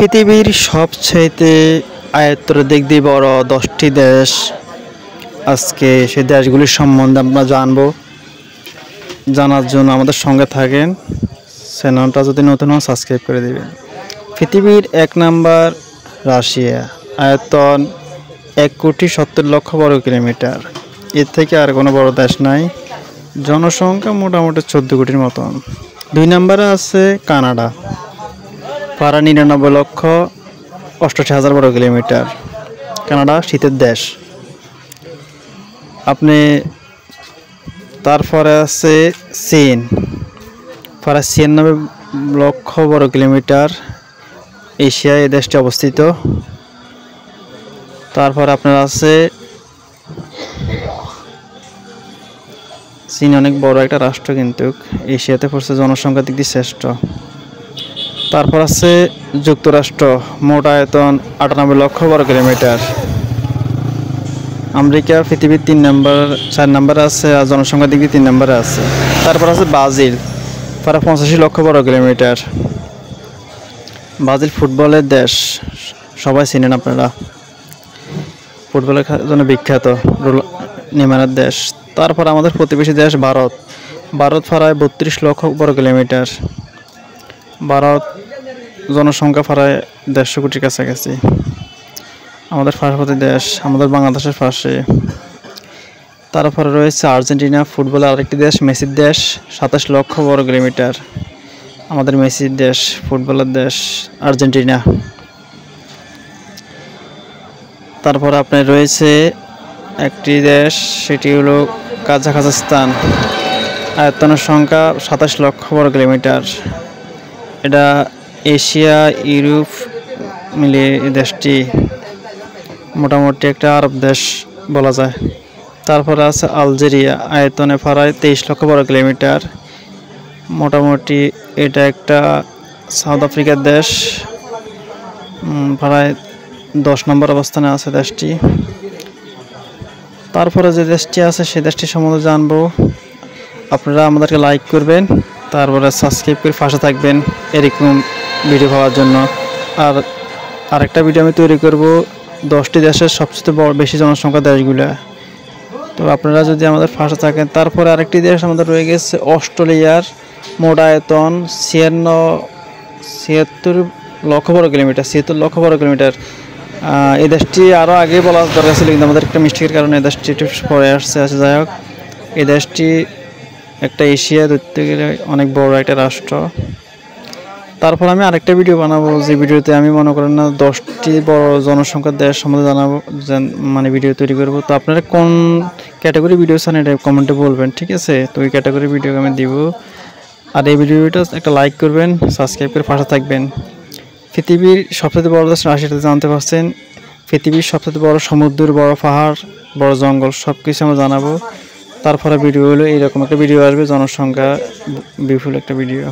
পৃথিবীর সবচাইতে আয়তনের দিক দিয়ে বড় 10টি দেশ। আজকে সেই দেশগুলির সম্বন্ধে আমরা জানবো। জানার জন্য আমাদের সঙ্গে থাকেন। চ্যানেলটা যদি নতুন হয় সাবস্ক্রাইব করে দিবেন। পৃথিবীর 1 নাম্বার রাশিয়া, আয়তন 1,70,00,000 বর্গ কিলোমিটার। এর থেকে আর কোনো বড় দেশ নাই। জনসংখ্যা মোটামুটি 14 কোটির মতন। 2 নম্বরে আছে কানাডা, প্রায় 99,88,000 বর্গ কিলোমিটার। কানাডা শীতের দেশ। আপনি তারপরে আছে চীন, প্রায় 96,00,000 বর্গ কিলোমিটার। এশিয়ায় এই দেশটি অবস্থিত। তারপর আপনার আছে চীন, অনেক বড় একটা রাষ্ট্র, কিন্তু এশিয়াতে পড়ছে, জনসংখ্যার দিক দিয়ে শ্রেষ্ঠ। তারপর আছে যুক্তরাষ্ট্র, মোট আয়তন 98,00,000 বর্গ কিলোমিটার। আমেরিকা পৃথিবীর 4 নম্বরে আছে, আর জনসংখ্যার দিক দিয়ে 3 নম্বরে আছে। তারপর আছে ব্রাজিল, প্রায় 85,00,000 বর্গ কিলোমিটার। ব্রাজিল ফুটবলের দেশ, সবাই চিনেন আপনারা, ফুটবলের জন্য বিখ্যাত, নেইমারের দেশ। তারপর আমাদের প্রতিবেশী দেশ ভারত, প্রায় 32,00,000 বর্গ কিলোমিটার। ভারত জনসংখ্যা প্রায় 150 কোটির কাছাকাছি। আমাদের পার্শ্ববর্তী দেশ, আমাদের বাংলাদেশের পাশে। তারপরে রয়েছে আর্জেন্টিনা, ফুটবলের আরেকটি দেশ, মেসির দেশ, 27,00,000 বর্গ কিলোমিটার। আমাদের মেসির দেশ, ফুটবলের দেশ আর্জেন্টিনা। তারপর আপনার রয়েছে একটি দেশ, সেটি হলো কাজাখস্তান, আয়তনের সংখ্যা 27,00,000 বর্গ কিলোমিটার। এটা এশিয়া ইউরোপ মিলিয়ে এই দেশটি মোটামুটি একটা আরব দেশ বলা যায়। তারপরে আছে আলজেরিয়া, আয়তনে প্রায় 23,00,000 বর্গ কিলোমিটার। মোটামুটি এটা একটা সাউথ আফ্রিকার দেশ, প্রায় 10 নম্বর অবস্থানে আছে দেশটি। তারপরে যে দেশটি আছে সেই দেশটি সম্বন্ধে জানবো। আপনারা আমাদেরকে লাইক করবেন, তারপরে সাবস্ক্রাইব করে পাশে থাকবেন এরকম ভিডিও পাওয়ার জন্য। আর আরেকটা ভিডিও আমি তৈরি করব 10টি দেশের সবচেয়ে বেশি জনসংখ্যা দেশগুলো। তো আপনারা যদি আমাদের পাশে থাকেন। তারপরে আরেকটি দেশ আমাদের রয়ে গেছে অস্ট্রেলিয়ার, মোট আয়তন 76,00,000 বর্গ কিলোমিটার। 76,00,000 বর্গ কিলোমিটার। এই দেশটি আরও আগে বলা দরকার ছিল, কিন্তু আমাদের একটা মিস্টেকের কারণে এই দেশটি একটু পরে আসছে। যাই হোক, এই দেশটি একটা এশিয়া ধরতে গেলে অনেক বড় একটা রাষ্ট্র। তারপর আমি আরেকটা ভিডিও বানাবো, যে ভিডিওতে আমি মনে করেন না 10টি বড় জনসংখ্যার দেশ সম্বন্ধে জানাবো, মানে ভিডিও তৈরি করবো। তো আপনারা কোন ক্যাটাগরি ভিডিও চান এটা কমেন্টে বলবেন, ঠিক আছে? তো ওই ক্যাটাগরি ভিডিও আমি দিব। আর এই ভিডিওটা একটা লাইক করবেন, সাবস্ক্রাইব করে পাশে থাকবেন। পৃথিবীর সবচেয়ে বড় দেশ রাশিয়াতে জানতে পারছেন। পৃথিবীর সবচেয়ে বড় সমুদ্র, বড় পাহাড়, বড় জঙ্গল, সব কিছু আমরা জানাবো। তারপরে ভিডিও হলো এইরকম একটা ভিডিও আসবে, জনসংখ্যা বিপুল একটা ভিডিও।